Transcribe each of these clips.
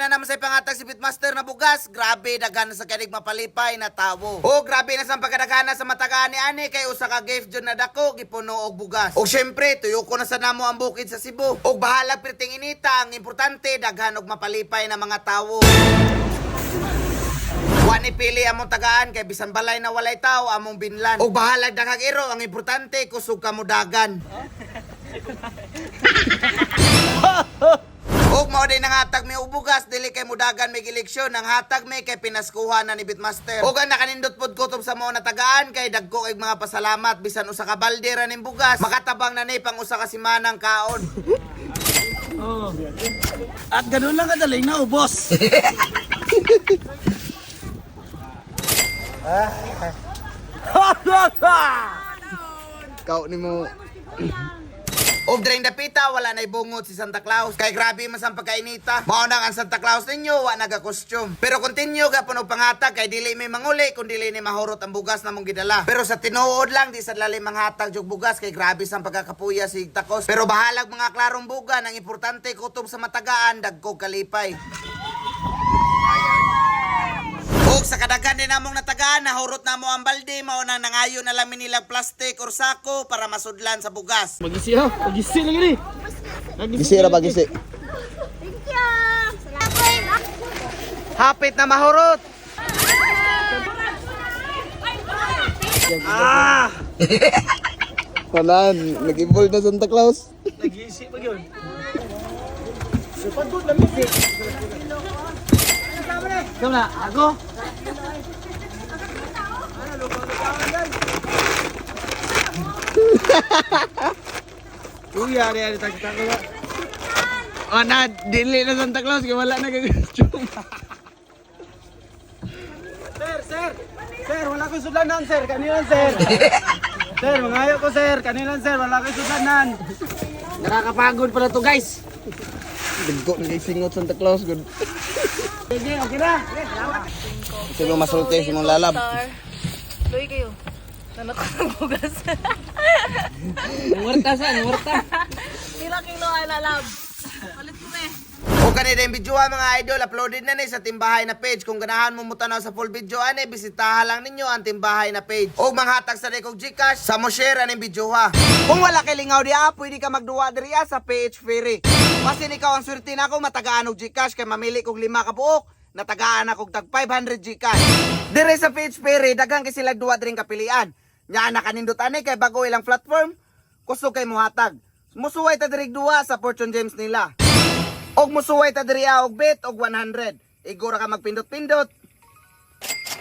na naman sa ipangatag si Pitmaster na bugas. Grabe, daghan sa kanig mapalipay na tawo. O grabe na sa pagkadagana sa matagaan ni ani kay usa ka gift jud na dako gipuno og bugas. O syempre, tuyo ko na sa namo ang bukid sa Cebu. Og bahala pirting inita, ang importante daghan og mapalipay na mga tawo. Wani pili among tagaan kay bisan balay na walay tao among binlan. Og bahalag daghang iro, ang importante kusog kamo dagan. Og mao day nang hatag may ubugas dili kay mudagan may eleksyon, ang hatag may kay pinaskuha na ni Pitmaster. Og ang nakanindot pod kutob sa mao na tagaan kay dagko ig mga pasalamat bisan usa ka balde ra ning bugas makatabang na ni pang usa ka semanang kaon. Oh. At ganun lang kadaling na ubos. Kau ni mo. Og drain dapita wala na ibungot si Santa Claus. Kay grabe man sang pagkainita. Mao nang ang Santa Claus ninyo wa naga-costume. Pero continue gapon og pangatag kay dili may manguli kun dili ni mahurot ang bugas na mong gidala. Pero sa tinuod lang di sa lalim manghatag jog bugas kay grabe sang pagkakapuya si takos. Pero bahalag mga klarong bugan, ang importante kutob sa matagaan dagko kalipay. Og sa kadaghan din namong natagaan, nahurot na mo ang balde, mao nang nangayo na lang nilang plastic or sako para masudlan sa bugas. Magisi ha, magisi lang ini. Gisi ra ba gisi? Thank you. Salamat. Hapit na mahurot. Ah! Kanan, nag-involve na Santa Claus. Nagisi pa yun. Supagod na music. Ikaw na, ako? Kuya, ari tagtako na. Oh na, dili na Santa Claus kay wala na gag-costume. Sir, wala ko sudanan, sir. Kanilan, sir. Sir, mangayo ko, sir. Kanilan, sir. Wala ko sudanan. Nakakapagod pala to, guys. Dagko na kay singot Santa Claus gud. Sige, okay na. Kasi mo masulti si mong lalab. Luy kayo. Nanakot ng bugas. Muerta sa, muerta. Pila kilo ay lalab. Palit ko eh. O kanina yung video mga idol, uploaded na ni sa Timbahay na page. Kung ganahan mo mutanaw sa full video ani, bisitahan lang ninyo ang Timbahay na page. O manghatag sa rekog Gcash, sa mo share aning video ha. Kung wala kay lingaw diya, pwede ka magduwa diriya sa PH Ferry. Masin ikaw ang swerte nako matagaan og Gcash kay mamili kog 5 ka buok, natagaan ako tag 500 Gcash. Dire sa PH Ferry, daghan kay sila duwa dring kapilian. Nya nakanindot ani kay bago ilang platform, kusog kay muhatag. Musuway ta dirig duwa sa Fortune Gems nila. Og musuway ta diriya og bet og 100. Igura ka magpindot-pindot.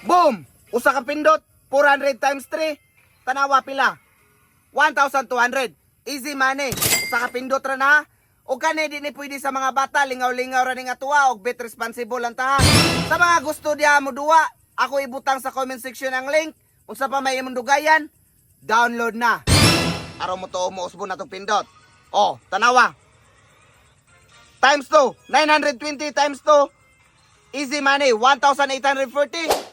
Boom! Usa ka pindot, 400 times 3. Tanawa pila. 1,200. Easy money. Usa ka pindot ra na. Og kani di ni pwede sa mga bata, lingaw-lingaw ra ning atuwa og bet responsible ang taha. Sa mga gusto diha mo duwa, ako ibutang sa comment section ang link. Unsa pa may imong dugayan, download na. Araw mo to mo usbon na tong pindot. Oh, tanawa. Times 2, 920 times 2, easy money, 1,840.